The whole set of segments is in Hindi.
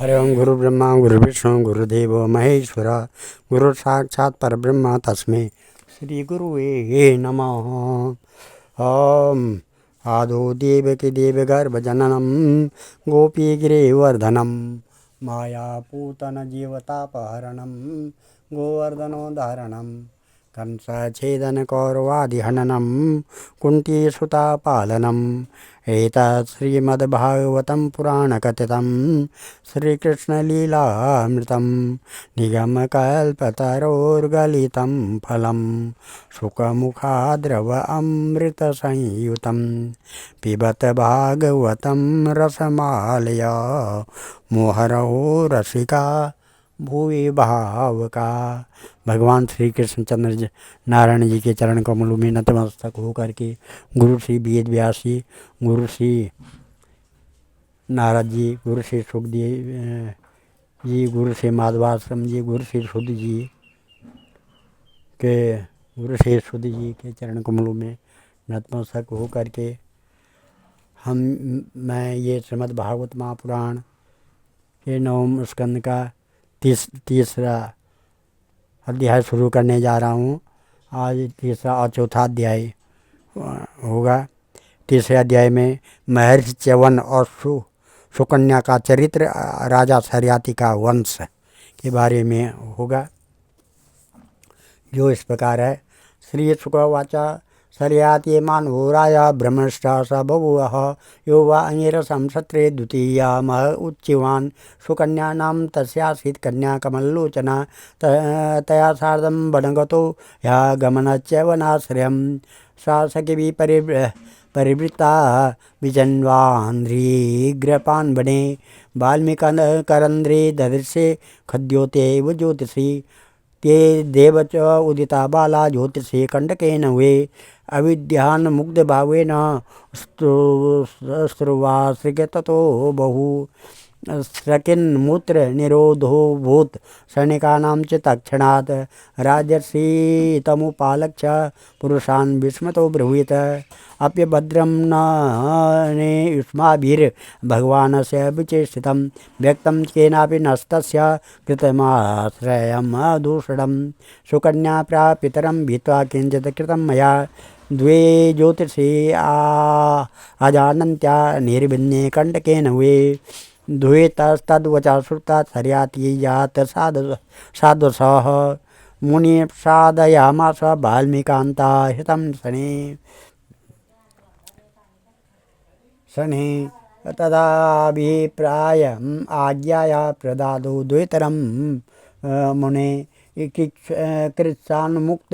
हरि ओम गुरु ब्रह्मा गुरु विष्णु गुरुदेव महेश्वर गुरु साक्षात् परब्रह्म तस्मै श्री गुरुवे नमः। ओम आदो देवकी देवगर्भजननं गोपीगिरिवर्धनं मायापूतन जीवतापहरणं गोवर्धनोद्धारणं कंसच्छेदन कौरवादिहननं कुन्तीसुतापालनम् एतत् श्रीमद्भागवतं पुराणकथितं श्रीकृष्णलीलामृतं निगमकल्पतरोर्गलितं फलं शुकमुखाद्रव अमृतसंयुतं पिबत भागवतं रसमालया मुहुरहो रसिका भुवि भावुका। भगवान श्री कृष्णचंद्र नारायण जी के चरण कमलों में नतमस्तक होकर के गुरु श्री वेद व्यास जी, गुरु श्री नारद जी, गुरु श्री सुखदेव जी, गुरु श्री माधवाश्रम जी, गुरु श्री सुध जी के चरण कमलों में नतमस्तक होकर के मैं ये श्रीमद् भागवत महापुराण के 9वें स्कंद का तीसरा अध्याय शुरू करने जा रहा हूँ। आज तीसरा और चौथा अध्याय होगा। तीसरे अध्याय में महर्षि च्यवन और सुकन्या का चरित्र, राजा सरियाती का वंश के बारे में होगा, जो इस प्रकार है। श्री शुकवाचा सरियाती मानवो राजा ब्रह्मष्टा स बभूवः यो वा अंगिरसं सत्रे द्वितीया मह उच्चवान् सुकन्या नाम तस्यासीत् कन्या कमललोचना तया सार्धं वनगतो या गमनच्यवनाश्रयं सा सखिभिः परिवृत्ता विजन्वान्ध्रीग्रपान् वने वाल्मीकरन्ध्रे ददृशे खद्योतेव ज्योतिषी ते देव च उदिता बाला ज्योतिषे कंडकेन वे अविद्यान मुग्ध भावेन स्रुवाश्रिके ततो बहु स्रकिन् मूत्र निरोधो भूत सैनिकानां च तत्क्षणात् राजर्षि तमुपालक्ष्य पुरुषान् विस्मतो ब्रूहीत अप्यभद्रं ने युष्माभिर्भगवानस्य विचेष्टितं व्यक्तं केनापि नस्तस्य कृतमाश्रयं दूषणं सुकन्या प्रापितरं भीत्वा किञ्चित् कृतं मया द्वे ज्योतिषे अजानन्त्या निर्भिन्ने कंटकेन वे द्वैतस्तद्वचा श्रुता सरियाती जात साधुसः मुनि साधयामास वाल्मीकान्ता हितं शनि तदाभिप्रायम् आज्ञाया प्रदादो द्वितरं मुने कृत्सान्मुक्त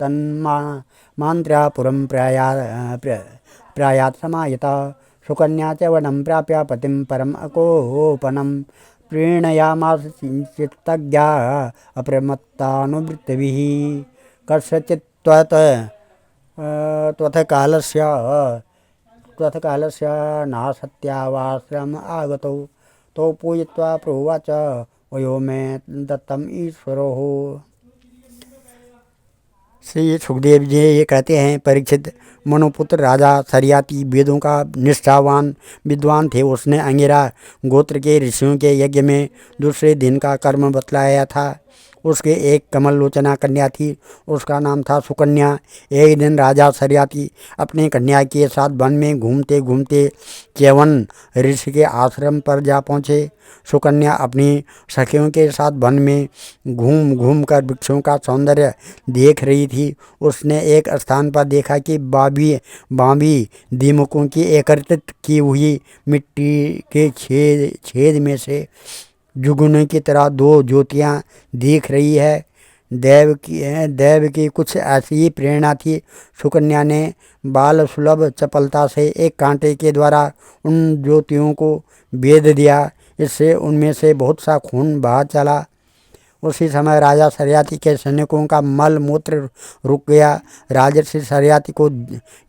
तन्मान्त्र्या पुरं प्रायात् समायता सुकन्या च वनं प्राप्य पतिं परम् अकोपनं प्रीणयामास चित्तज्ञा अप्रमत्तानुवृत्तिभिः कस्यचित् त्वत्कालस्य नासत्यावाश्रम आगतौ तो पूजित्वा प्रोवाच वयो मे दत्तम ईश्वरो। श्री सुखदेव जी ये कहते हैं, परीक्षित मनुपुत्र राजा सरियाती वेदों का निष्ठावान विद्वान थे। उसने अंगिरा गोत्र के ऋषियों के यज्ञ में दूसरे दिन का कर्म बतलाया था। उसके एक कमल लोचना कन्या थी, उसका नाम था सुकन्या। एक दिन राजा सरियाती अपनी कन्या के साथ वन में घूमते घूमते च्यवन ऋषि के आश्रम पर जा पहुँचे। सुकन्या अपनी सखियों के साथ वन में घूम घूम कर वृक्षों का सौंदर्य देख रही थी। उसने एक स्थान पर देखा कि बांबी दीमकों की एकत्रित की हुई मिट्टी के छेद में से जुगनू की तरह दो ज्योतियाँ दिख रही है। देव की कुछ ऐसी ही प्रेरणा थी। सुकन्या ने बाल सुलभ चपलता से एक कांटे के द्वारा उन ज्योतियों को भेद दिया। इससे उनमें से बहुत सा खून बहा चला। उसी समय राजा सरियाती के सैनिकों का मल मूत्र रुक गया। राजर्षि सरियाती को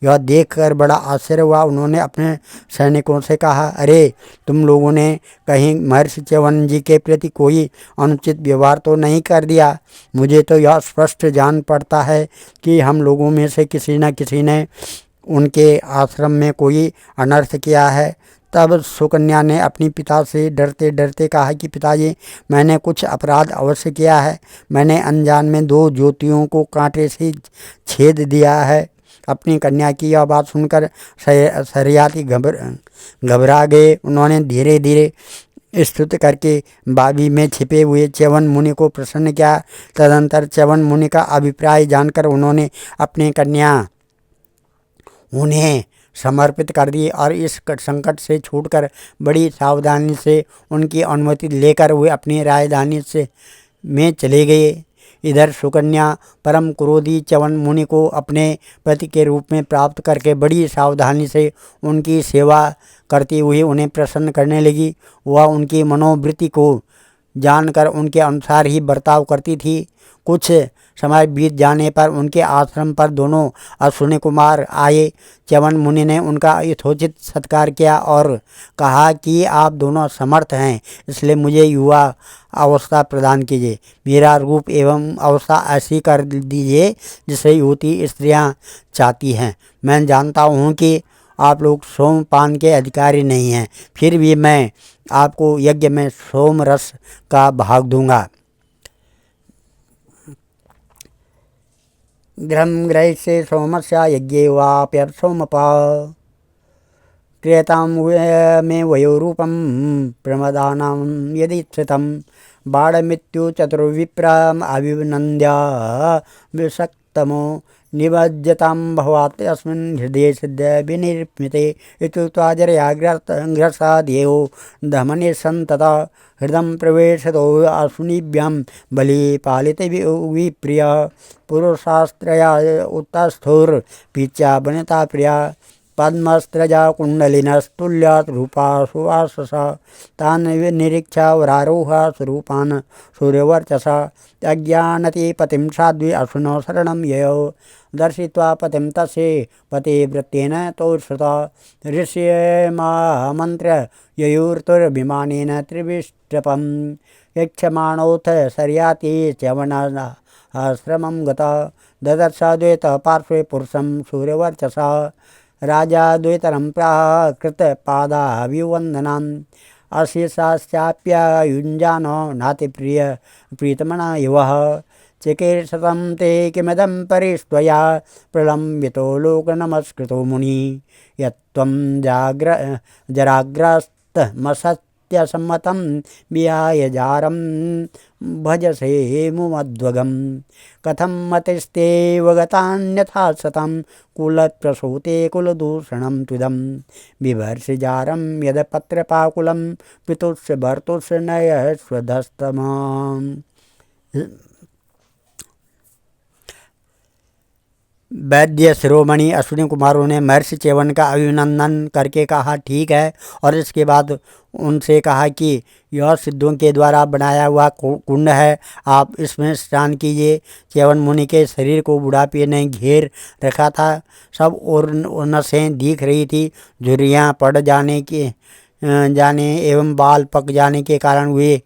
यह देखकर बड़ा आश्चर्य हुआ। उन्होंने अपने सैनिकों से कहा, अरे तुम लोगों ने कहीं महर्षि च्यवन जी के प्रति कोई अनुचित व्यवहार तो नहीं कर दिया? मुझे तो यह स्पष्ट जान पड़ता है कि हम लोगों में से किसी न किसी ने उनके आश्रम में कोई अनर्थ किया है। तब सुकन्या ने अपने पिता से डरते डरते कहा कि पिताजी, मैंने कुछ अपराध अवश्य किया है। मैंने अनजान में 2 ज्योतियों को कांटे से छेद दिया है। अपनी कन्या की यह बात सुनकर सरियाती घबरा गए। उन्होंने धीरे धीरे स्तुति करके बावी में छिपे हुए च्यवन मुनि को प्रसन्न किया। तदंतर च्यवन मुनि का अभिप्राय जानकर उन्होंने अपनी कन्या उन्हें समर्पित कर दी और इस संकट से छूटकर बड़ी सावधानी से उनकी अनुमति लेकर वे अपनी राजधानी से में चले गए। इधर सुकन्या परम क्रोधी च्यवन मुनि को अपने पति के रूप में प्राप्त करके बड़ी सावधानी से उनकी सेवा करते हुए उन्हें प्रसन्न करने लगी। वह उनकी मनोवृत्ति को जानकर उनके अनुसार ही बर्ताव करती थी। कुछ समय बीत जाने पर उनके आश्रम पर दोनों अश्विनी कुमार आए। च्यवन मुनि ने उनका यथोचित सत्कार किया और कहा कि आप दोनों समर्थ हैं, इसलिए मुझे युवा अवस्था प्रदान कीजिए। मेरा रूप एवं अवस्था ऐसी कर दीजिए जिसे युवती स्त्रियां चाहती हैं। मैं जानता हूँ कि आप लोग सोमपान के अधिकारी नहीं हैं, फिर भी मैं आपको यज्ञ में सोम रस का भाग दूंगा। गृहं ग्रहिष्ये सोमस्य यज्ञे वाप्यर्सोमपा क्रियतां मे वयोरूपं प्रमदानां यदीप्सितं बाणमित्यु चतुर्विप्रम् अभिनन्द्य विषक्तमो निमज्जतां भवात् अस्मिन् हृदये सिद्ध विनिर्मिते इत्युक्त्वा जरयाग्रसादेयो धमने सन्तता हृदं प्रवेशतो अश्विनीभ्यां बलि पालिते विप्रिय पुरुषास्त्रया उत्तस्थोर्पीच्या वनिता प्रिया पद्मस्त्रजा कुण्डलिनस्तुल्यात् रूपा सुवाससा तान् निरीक्षा वरारोह स्वरूपान् सूर्यवर्चसा अज्ञानति पतिं साध्वी अश्विनो शरणं ययौ दर्शित्वा पतिं तस्य पतिव्रतेन तोषता ऋष्यमामन्त्र्य ययुर्तुर्विमानेन त्रिविष्टपं यक्षमाणोऽथ शर्याति च्यवनाश्रमं गता ददर्श द्वैत पार्श्वे पुरुषं सूर्यवर्चसा राजा द्वैतरं प्राह कृतपादाभिवन्दनान् अशेषाश्चाप्ययुञ्जानो नातिप्रिय प्रीतमना युवः चिकीर्षतं ते किमिदं परिस्त्वया प्रलम्बितो लोकनमस्कृतो मुनि यत्त्वं जराग्रस्तमसत्यसम्मतं विहाय जारं भजसे मुमध्वगं कथं मतिस्तेव गतान्यथा सतं कुलप्रसूते कुलदूषणं त्विदं बिभर्षि जारं यदपत्रपाकुलं पितुस्य भर्तुस्य नयस्वधस्तमाम्। वैद्य शिरोमणि अश्विनी कुमारों ने महर्षि च्यवन का अभिनंदन करके कहा ठीक है, और इसके बाद उनसे कहा कि यह सिद्धों के द्वारा बनाया हुआ कुंड है, आप इसमें स्नान कीजिए। च्यवन मुनि के शरीर को बुढ़ापे ने घेर रखा था। सब और नसें दिख रही थी। झुर्रियाँ पड़ जाने एवं बाल पक जाने के कारण वे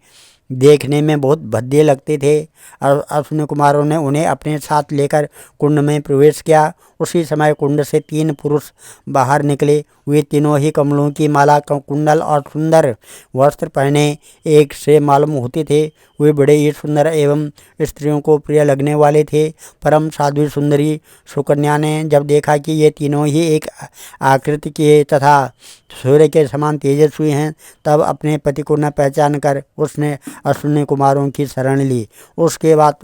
देखने में बहुत भद्दे लगते थे। अश्विनी कुमारों ने उन्हें अपने साथ लेकर कुंड में प्रवेश किया। उसी समय कुंड से 3 पुरुष बाहर निकले। वे तीनों ही कमलों की माला, कुंडल और सुंदर वस्त्र पहने एक से मालूम होते थे। वे बड़े ही सुंदर एवं स्त्रियों को प्रिय लगने वाले थे। परम साध्वी सुंदरी सुकन्या ने जब देखा कि ये तीनों ही एक आकृति के तथा सूर्य के समान तेजस्वी हैं, तब अपने पति को न पहचान कर उसने अश्विनी कुमारों की शरण ली। उसके बाद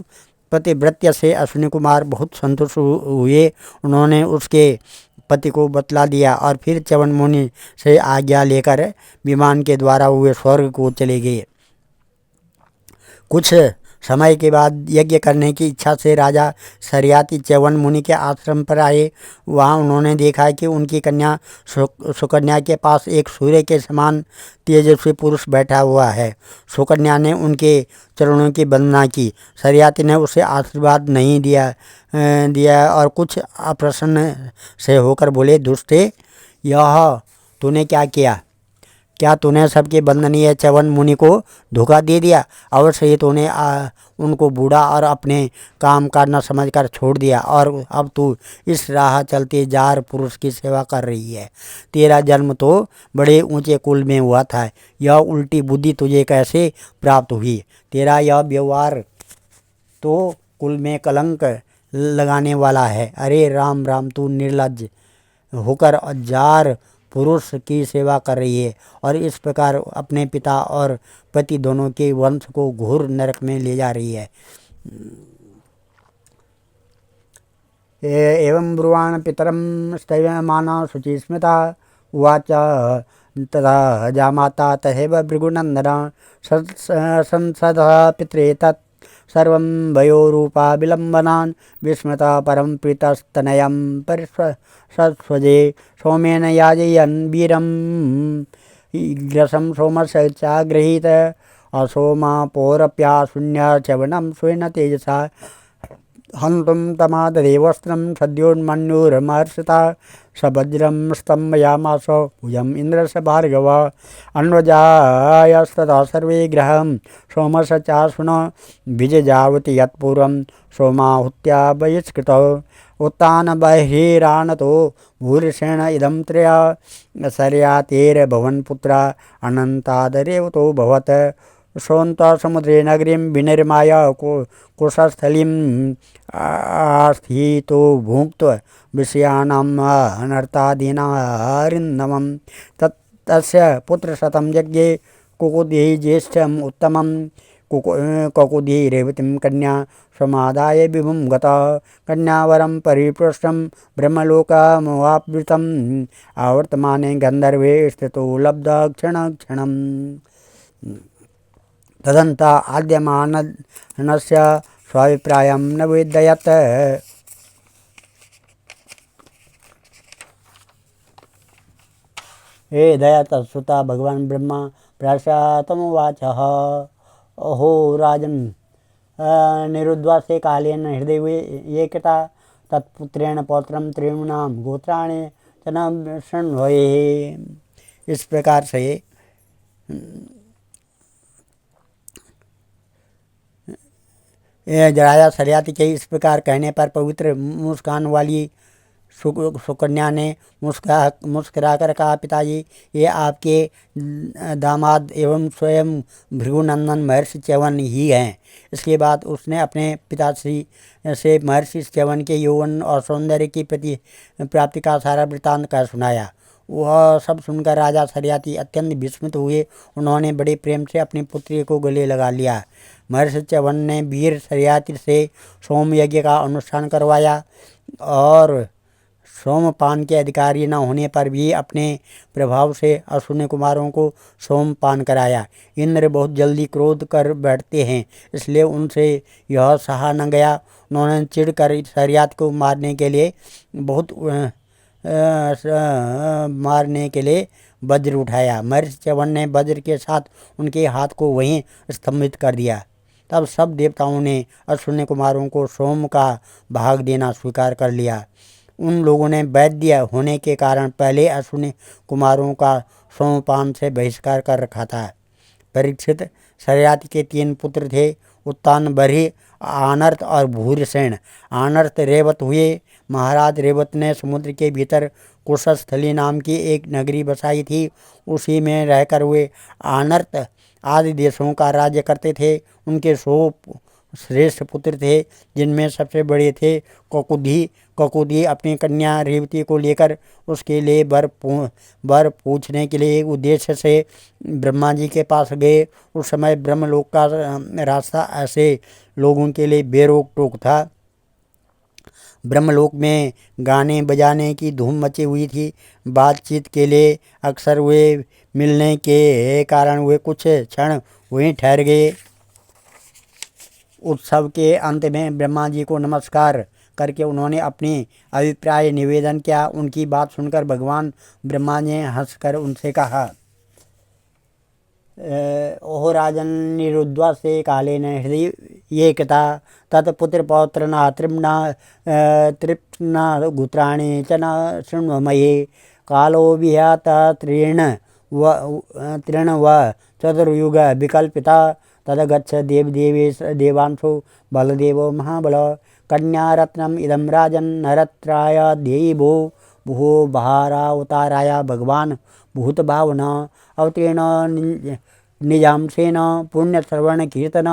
पतिव्रत्य से अश्विनी कुमार बहुत संतुष्ट हुए। उन्होंने उसके पति को बतला दिया और फिर च्यवन मुनि से आज्ञा लेकर विमान के द्वारा वे स्वर्ग को चले गए। कुछ समय के बाद यज्ञ करने की इच्छा से राजा शर्याती च्यवन मुनि के आश्रम पर आए। वहाँ उन्होंने देखा कि उनकी कन्या सुकन्या के पास एक सूर्य के समान तेजस्वी पुरुष बैठा हुआ है। सुकन्या ने उनके चरणों की वंदना की। शर्याती ने उसे आशीर्वाद नहीं दिया और कुछ अप्रसन्न से होकर बोले, दुष्टे, यह तूने क्या किया? क्या तूने सबके वंदनीय च्यवन मुनि को धोखा दे दिया? अवश्य ही तूने उनको बूढ़ा और अपने काम का न समझकर छोड़ दिया, और अब तू इस राह चलते जार पुरुष की सेवा कर रही है। तेरा जन्म तो बड़े ऊंचे कुल में हुआ था, यह उल्टी बुद्धि तुझे कैसे प्राप्त हुई? तेरा यह व्यवहार तो कुल में कलंक लगाने वाला है। अरे राम राम, तू निर्लज्ज होकर जार पुरुष की सेवा कर रही है और इस प्रकार अपने पिता और पति दोनों के वंश को घोर नरक में ले जा रही है। एवं ब्रुवाण पितरम स्तयमाना शुचि स्मृता उवाच तथा जामाता तथैव भृगुनंदन संसद पित्रे तत् सर्वं वयोरूपा विलम्बनान् विस्मृता परं प्रीतस्तनयं परिस्वजे सोमेन याजयन् वीरं ग्रसं सोमस्य चागृहीत असोमापोरप्याशून्य च्यवनं स्वेन तेजसा हन्तुं तमाददे वस्त्रं सद्योन्मन्युर्महर्षिता सवज्रं स्तम्भयामास भुजम् इन्द्रस्य भार्गव अन्वजायस्तथा सर्वे ग्रहं सोमस्य चाशुन विजजावति यत्पूर्वं सोमाहुत्या बहिष्कृतौ उत्तान बहिरानतो भूरिषेण इदं त्रया शर्यातेर्भवन्पुत्रा अनन्तादरेवतो भवत् सोऽन्त समुद्रे नगरीं विनिर्माय कुशस्थलीं आस्थितो भुक्त्वा विषयाणाम् अनर्थादीनारिन्दमं तस्य पुत्रशतं यज्ञे कुकुदी ज्येष्ठम् उत्तमं कुकुदी रेवतीं कन्या समादाय विभुं गतः कन्यावरं परिपृष्टं ब्रह्मलोकमवाप्तम् आवर्तमाने गन्धर्वे स्थितो लब्धः क्षणक्षणम् तदन्त आद्यमानस्य स्वाभिप्रायं न वेदयत्। हे दयातत्सुता भगवान ब्रह्मा प्रशातमुवाचः अहो राजन् निरुद्वासे कालेन हृदय एकता तत्पुत्रेण पौत्रं त्रिणां गोत्राणि च न शृण्वये। इस प्रकार से राजा शर्याती के इस प्रकार कहने पर पवित्र मुस्कान वाली सुकन्या ने मुस्कुरा कर कहा, पिताजी, ये आपके दामाद एवं स्वयं भृगुनंदन महर्षि च्यवन ही हैं। इसके बाद उसने अपने पिताश्री से महर्षि च्यवन के यौवन और सौंदर्य की प्राप्ति का सारा वृत्तांत कर सुनाया। वह सब सुनकर राजा शर्याती अत्यंत विस्मित हुए। उन्होंने बड़े प्रेम से अपनी पुत्री को गले लगा लिया। महर्षि च्यवन ने वीर शर्याती से सोम यज्ञ का अनुष्ठान करवाया और सोमपान के अधिकारी न होने पर भी अपने प्रभाव से अश्विनी कुमारों को सोमपान कराया। इंद्र बहुत जल्दी क्रोध कर बैठते हैं, इसलिए उनसे यह सहा न गया। उन्होंने चिढ़कर शर्याती को मारने के लिए वज्र उठाया। महर्षि च्यवन ने वज्र के साथ उनके हाथ को वहीं स्तंभित कर दिया। तब सब देवताओं ने अश्विनी कुमारों को सोम का भाग देना स्वीकार कर लिया। उन लोगों ने वैद्य होने के कारण पहले अश्विनी कुमारों का सोमपान से बहिष्कार कर रखा था। परीक्षित, शर्याती के 3 पुत्र थे, उत्तान, बर्हि, आनर्त और भूरिसेन। आनर्त रेवत हुए। महाराज रेवत ने समुद्र के भीतर कुशस्थली नाम की एक नगरी बसाई थी। उसी में रहकर वे आनर्त आदि देशों का राज्य करते थे। उनके 100 श्रेष्ठ पुत्र थे, जिनमें सबसे बड़े थे ककुदी। ककुदी अपनी कन्या रेवती को लेकर उसके लिए वर पूछने के लिए उद्देश्य से ब्रह्मा जी के पास गए। उस समय ब्रह्मलोक का रास्ता ऐसे लोगों के लिए बेरोक टोक था। ब्रह्मलोक में गाने बजाने की धूम मची हुई थी। बातचीत के लिए अक्सर वे मिलने के कारण वे कुछ क्षण वहीं ठहर गए। उत्सव के अंत में ब्रह्मा जी को नमस्कार करके उन्होंने अपनी अभिप्राय निवेदन किया। उनकी बात सुनकर भगवान ब्रह्मा ने हंसकर उनसे कहा, ओह राजन, निरुद्वासे कालेन हृदय एकता तत्पुत्र पौत्र न तृप्न गोत्राणि च न शृण्वये कालो विहत त्रीण तृण व चतुर्युग विकल्पिता तदगच्छ देवदेवेश देवांशो बलदेवो महाबल कन्यारत्नम इदं राजन नरत्राय देयी भो भूः बहारावताराय भगवान भूतभावन अवतीर्ण निजांसेन पुण्यश्रवण कीर्तन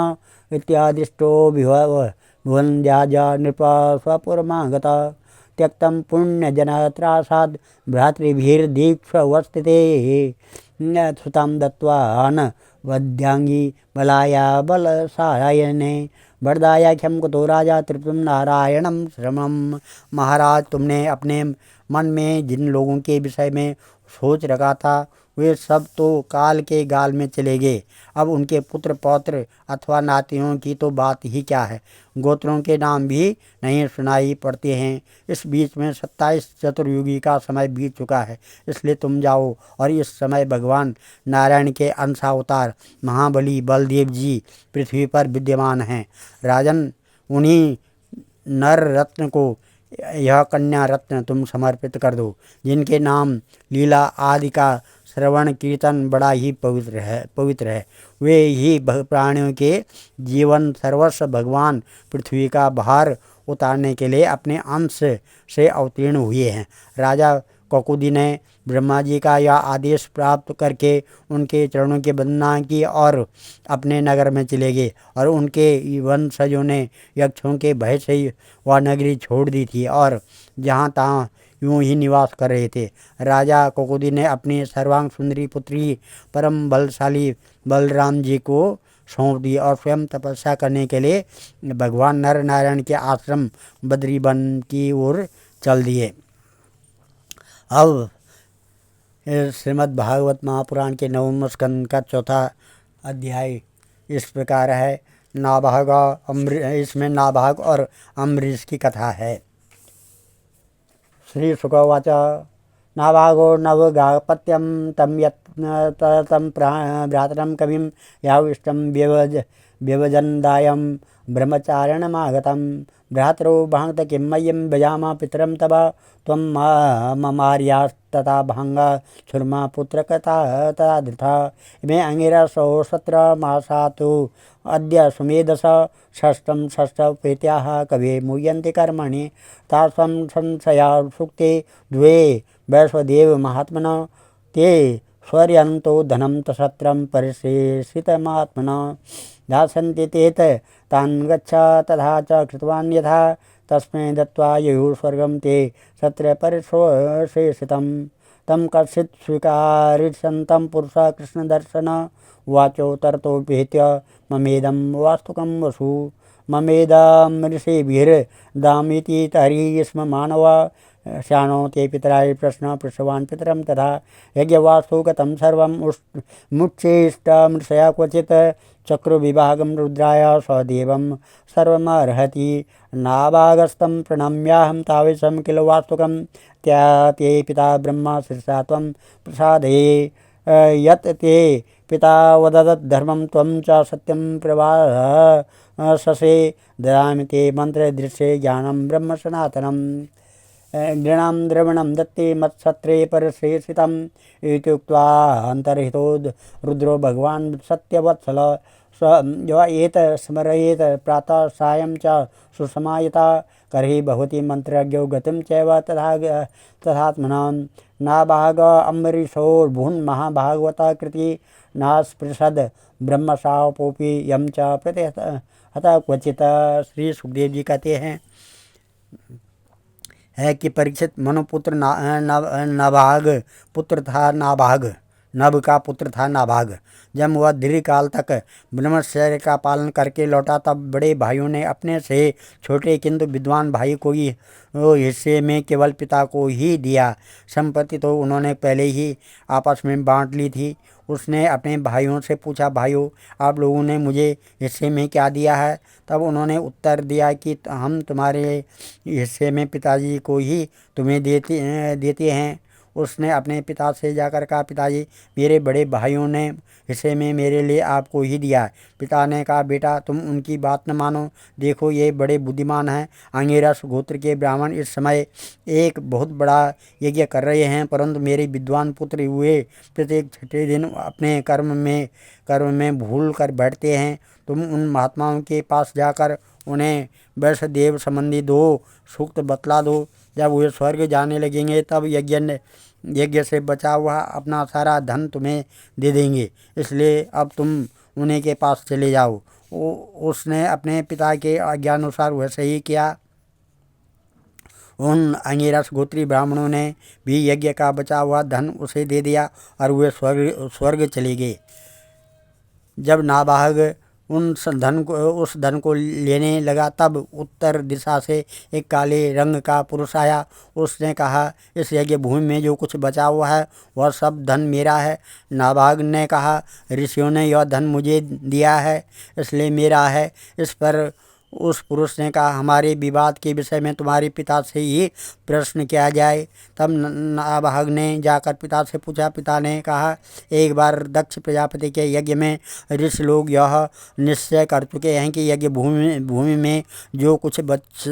इत्यादिष्टो भुवन्द्याज नृप स्वपुरमागत त्यक्तं पुण्यजनत्रासाद् भ्रातृभिर्दीक्षवस्थिते सुतां दत्त्वान् वध्याङ्गी बलाया बलसायने वरदायाख्यम कुतो राजा तृप्तुम नारायणम श्रमम। महाराज, तुमने अपने मन में जिन लोगों के विषय में सोच रखा था वे सब तो काल के गाल में चले गए। अब उनके पुत्र पौत्र अथवा नातियों की तो बात ही क्या है, गोत्रों के नाम भी नहीं सुनाई पड़ते हैं। इस बीच में 27 चतुर्युगी का समय बीत चुका है, इसलिए तुम जाओ और इस समय भगवान नारायण के अंशावतार महाबली बलदेव जी पृथ्वी पर विद्यमान हैं। राजन, उन्हीं नर रत्न को यह कन्या रत्न तुम समर्पित कर दो, जिनके नाम लीला आदि का श्रवण कीर्तन बड़ा ही पवित्र है। वे ही प्राणियों के जीवन सर्वस्व भगवान पृथ्वी का भार उतारने के लिए अपने अंश से अवतीर्ण हुए हैं। राजा ककुदी ने ब्रह्मा जी का यह आदेश प्राप्त करके उनके चरणों की वंदना की और अपने नगर में चले गए, और उनके वंशजों ने यक्षों के भय से वह नगरी छोड़ दी थी और जहाँ तहाँ यूं ही निवास कर रहे थे। राजा ककुदी ने अपनी सर्वांग सुंदरी पुत्री परम बलशाली बलराम जी को सौंप दी और स्वयं तपस्या करने के लिए भगवान नर नारायण के आश्रम बद्रीवन की ओर चल दिए। अब श्रीमद् भागवत महापुराण के 9वें स्कंद का 4था अध्याय इस प्रकार है। नाभाग इसमें नाभाग और अम्बरीश की कथा है। श्री शुकवाच नाभागो नवगापत्यम तम तम भ्रातरम कविम याविष्टम व्यवजनदायम ब्रह्मचारिणमागतम भ्रातरो भांगत किं मय्यम भजामा पितरम तव त्वं ममार्यास्तथा भांगा छुर्मा पुत्र कथा तथा धृता इमे अंगिरसो 17 मासातु अद्य सुमेधस षष्ठम षष्ठ प्रीत्याः कवे मुह्यन्ति कर्मणि तास्वं संशया सुक्ते द्वे वैश्वदेव महात्मना ते स्वर्यन्तो धनं तशत्रं परिशेषितमात्मना दास्यन्ति तेत तान् गच्छ तथा च कृतवान् यथा तस्मै दत्त्वा ययुः स्वर्गं ते सत्र परिशेषितं तं कश्चित् स्वीकारिष्यन्तं पुरुषः कृष्णदर्शन उवाचो तरतोऽपेत्य ममेदं वास्तुकं वसु ममेदं ऋषिभिर्दामिति तर्हि स्म मानवा श्यानो ते पितराय प्रश्न पृष्ठवान् पितरं तथा यज्ञवास्तु गतं सर्वं मुच्चेष्टमृषया क्वचित् चक्रुविभागं रुद्राय स्वदेवं सर्वमर्हति नाभागस्तं प्रणम्याहं तावेशं किल वास्तुकं ते पिता ब्रह्मा शीर्षा त्वं प्रसादये यत् ते पिता वदत् धर्मं त्वं च सत्यं प्रभाससे ददामि ते मन्त्रदृश्ये ज्ञानं ब्रह्म सनातनम् गृणां द्रविणं दत्ते मत्सत्रे परिशेषितम् इत्युक्त्वा अन्तर्हितो रुद्रो भगवान् सत्यवत्सल एत स्मरेत प्रातः सायं च सुसमायता कर्हि भवति मंत्रज्ञो गतिं चैव तथात्मनां नाभाग अम्बरीशोर्भून् महाभागवता कृति नास्पृशद ब्रह्मशापोपि यम च प्रतिहत क्वचित। श्री सुखदेव जी कहते हैं कि परीक्षित मनुपुत्र नाभाग पुत्र था। नाभाग नभ का पुत्र था नाभाग। जब वह दीर्घकाल तक ब्रह्मचर्य का पालन करके लौटा तब बड़े भाइयों ने अपने से छोटे किंतु विद्वान भाई को ही हिस्से में केवल पिता को ही दिया। संपत्ति तो उन्होंने पहले ही आपस में बांट ली थी। उसने अपने भाइयों से पूछा, भाइयों आप लोगों ने मुझे हिस्से में क्या दिया है? तब उन्होंने उत्तर दिया कि हम तुम्हारे हिस्से में पिताजी को ही तुम्हें देते हैं। उसने अपने पिता से जाकर कहा, पिताजी मेरे बड़े भाइयों ने हिस्से में मेरे लिए आपको ही दिया है। पिता ने कहा, बेटा तुम उनकी बात न मानो, देखो ये बड़े बुद्धिमान हैं। अंगिरस गोत्र के ब्राह्मण इस समय एक बहुत बड़ा यज्ञ कर रहे हैं, परंतु मेरे विद्वान पुत्र हुए प्रत्येक छठे दिन अपने कर्म में भूल कर बैठते हैं। तुम उन महात्माओं के पास जाकर उन्हें वैष्णदेव संबंधी 2 सूक्त बतला दो। जब वे स्वर्ग जाने लगेंगे तब यज्ञ से बचा हुआ अपना सारा धन तुम्हें दे देंगे, इसलिए अब तुम उन्हीं के पास चले जाओ। उसने अपने पिता के आज्ञानुसार वैसे ही किया। उन अंगिरस गोत्री ब्राह्मणों ने भी यज्ञ का बचा हुआ धन उसे दे दिया और वे स्वर्ग चले गए। जब नाभाग उस धन को लेने लगा तब उत्तर दिशा से एक काले रंग का पुरुष आया। उसने कहा, इस यज्ञ भूमि में जो कुछ बचा हुआ है वह सब धन मेरा है। नाभाग ने कहा, ऋषियों ने यह धन मुझे दिया है इसलिए मेरा है। इस पर उस पुरुष ने कहा, हमारे विवाद के विषय में तुम्हारे पिता से ही प्रश्न किया जाए। तब नाभाग ने जाकर पिता से पूछा। पिता ने कहा, एक बार दक्ष प्रजापति के यज्ञ में ऋषि लोग यह निश्चय कर चुके हैं कि यज्ञ भूमि में जो कुछ बचा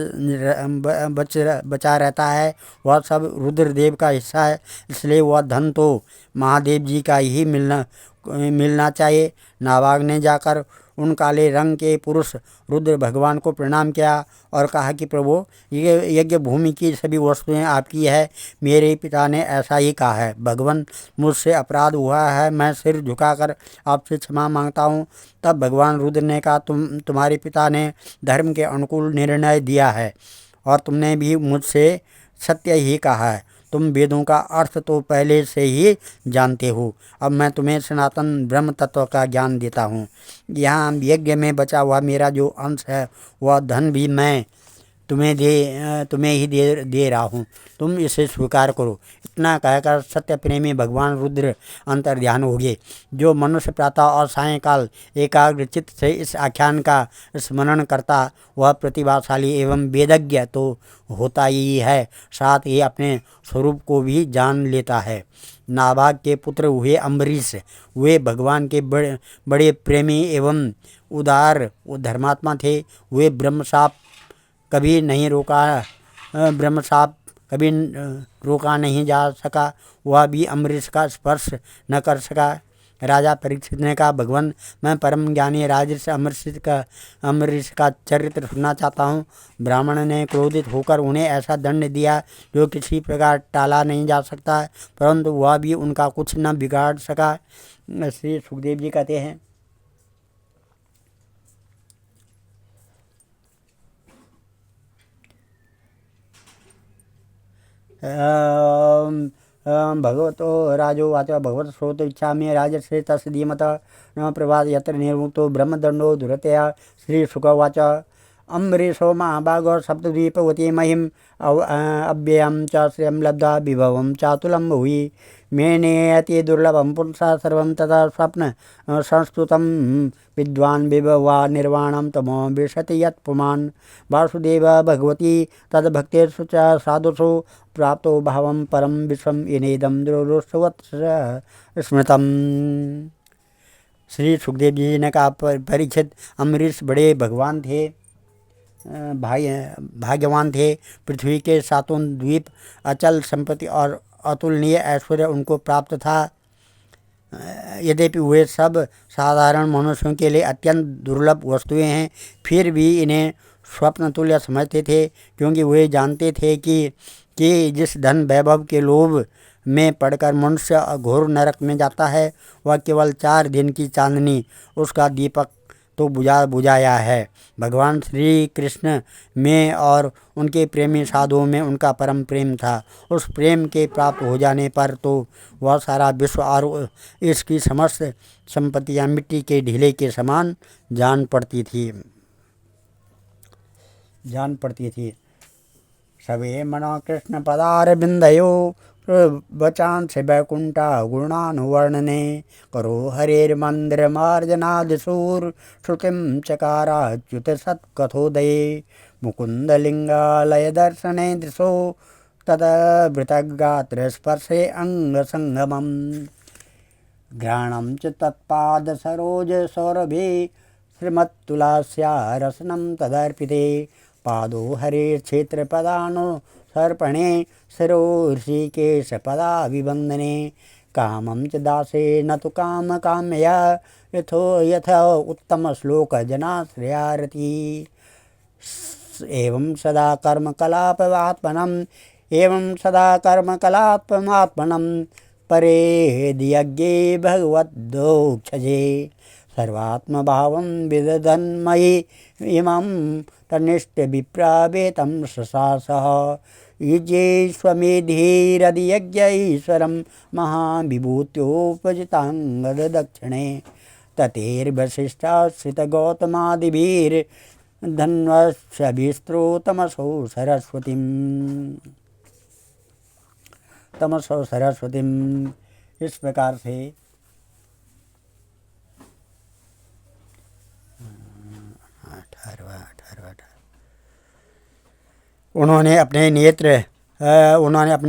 रहता है वह सब रुद्रदेव का हिस्सा है, इसलिए वह धन तो महादेव जी का ही मिलना चाहिए। नाभाग ने जाकर उन काले रंग के पुरुष रुद्र भगवान को प्रणाम किया और कहा कि प्रभु, ये यज्ञ भूमि की सभी वस्तुएं आपकी है। मेरे पिता ने ऐसा ही कहा है। भगवान, मुझसे अपराध हुआ है, मैं सिर झुकाकर आपसे क्षमा मांगता हूँ। तब भगवान रुद्र ने कहा, तुम्हारे पिता ने धर्म के अनुकूल निर्णय दिया है और तुमने भी मुझसे सत्य ही कहा है। तुम वेदों का अर्थ तो पहले से ही जानते हो। अब मैं तुम्हें सनातन ब्रह्म तत्व का ज्ञान देता हूँ। यहाँ यज्ञ में बचा हुआ मेरा जो अंश है वह धन भी मैं तुम्हें ही दे रहा हूँ, तुम इसे स्वीकार करो। इतना कहकर सत्य प्रेमी भगवान रुद्र अंतर्ध्यान हो गए। जो मनुष्य प्रातः और सायंकाल एकाग्रचित्त से इस आख्यान का स्मरण करता वह प्रतिभाशाली एवं वेदज्ञ तो होता ही है, साथ ही अपने स्वरूप को भी जान लेता है। नाभाग के पुत्र हुए अम्बरीश, वे भगवान के बड़े प्रेमी एवं उदार धर्मात्मा थे। वे ब्रह्मशाप कभी रोका नहीं जा सका, वह भी अम्बरीश का स्पर्श न कर सका। राजा परीक्षित ने कहा, भगवान, मैं परम ज्ञानी राजर्षि अम्बरीश का चरित्र सुनना चाहता हूँ। ब्राह्मण ने क्रोधित होकर उन्हें ऐसा दंड दिया जो किसी प्रकार टाला नहीं जा सकता, परंतु वह भी उनका कुछ न बिगाड़ सका। श्री सुखदेव जी कहते हैं, भगवतो राजोवाच भगवत श्रोत इच्छा में राजश्री तस्दीमत न प्रभात यत्र निर्मुक्तो ब्रह्मदंडो दुरतया। श्री शुकवाच, अम्बरीशो महाभागो सप्तद्वीपवती महिम अव्ययं च श्रियं लब्धा विभवं चातुलं भुवि। मेनेयति दुर्लभं पुंसा सर्वं तथा स्वप्न संस्तुतं विद्वान् विभवा निर्वाणं तमो विशति यत्पुमान्। वासुदेव भगवती तद्भक्तेषु च साधुषु प्राप्तो भावं परम विश्वम इनेदं दुरोस्तवत् स्मृतम्। श्री सुखदेव जी ने कहा, परीक्षित, अम्बरीश बड़े भगवान थे, भाग्यवान थे। पृथ्वी के 7 द्वीप, अचल संपत्ति और अतुलनीय ऐश्वर्य उनको प्राप्त था। यद्यपि वे सब साधारण मनुष्यों के लिए अत्यंत दुर्लभ वस्तुएं हैं, फिर भी इन्हें स्वप्न तुल्य समझते थे, क्योंकि वे जानते थे कि जिस धन वैभव के लोभ में पड़कर मनुष्य घोर नरक में जाता है वह केवल 4 दिन की चांदनी उसका दीपक तो बुझाया है। भगवान श्री कृष्ण में और उनके प्रेमी साधुओं में उनका परम प्रेम था। उस प्रेम के प्राप्त हो जाने पर तो वह सारा विश्व और इसकी समस्त संपत्तियां मिट्टी के ढीले के समान जान पड़ती थी। सवे मनो कृष्ण पदार बिंदयो बचांस वैकुंठा गुणानुवर्णने। करो हरेर मंदिर मार्जनादिशूर श्रुतिम चकाराच्युत सत्कथोदये। मुकुंद लिंगालय दर्शने दिशो तदभृतगात्रस्पर्शे अंगसंगमम् घ्राणं च तत्पादसरोजसौरभे श्रीमत्तुलास्या रसनं तदर्पिते पादो हरेर्क्षेत्रपदानो सर्पणे शिरो ऋषिकेशपदाभिवन्दने कामं च दासे न तु कामकाम्यया यथो यथ उत्तमश्लोकजनाश्रयारति एवं सदा कर्मकलापमात्मनं परेद्यज्ञे भगवद्दोक्षजे सर्वात्मभावं विदधन्मयि इमं तन्निष्ठविप्रावेतं ससासः युज्ये स्वमेधीरधियज्ञैश्वरं महाविभूत्योपजिताङ्गदक्षिणे ततेर्वसिष्ठाश्रितगौतमादिभिर्धन्वश्यभिस्त्रोतमसौ सरस्वतीं इस प्रकार से उन्होंने अपने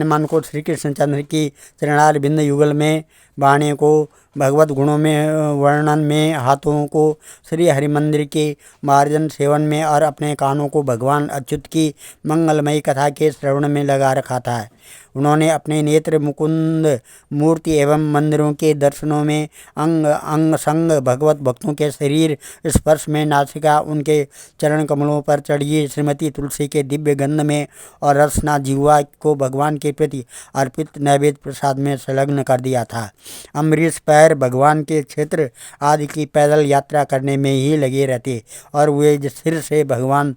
मन को श्री कृष्णचंद्र की चरणार बिंद युगल में, वाणी को भगवत गुणों में वर्णन में, हाथों को श्री हरि मंदिर के मार्जन सेवन में और अपने कानों को भगवान अच्युत की मंगलमयी कथा के श्रवण में लगा रखा था। उन्होंने अपने नेत्र मुकुंद मूर्ति एवं मंदिरों के दर्शनों में, अंग संग भगवत भक्तों के शरीर स्पर्श में, नासिका उनके चरण कमलों पर चढ़ी श्रीमती तुलसी के दिव्य गंध में और रसना जिह्वा को भगवान के प्रति अर्पित नैवेद्य प्रसाद में संलग्न कर दिया था। अम्बरीश पैर भगवान के क्षेत्र आदि की पैदल यात्रा करने में ही लगे रहते और वे सिर से भगवान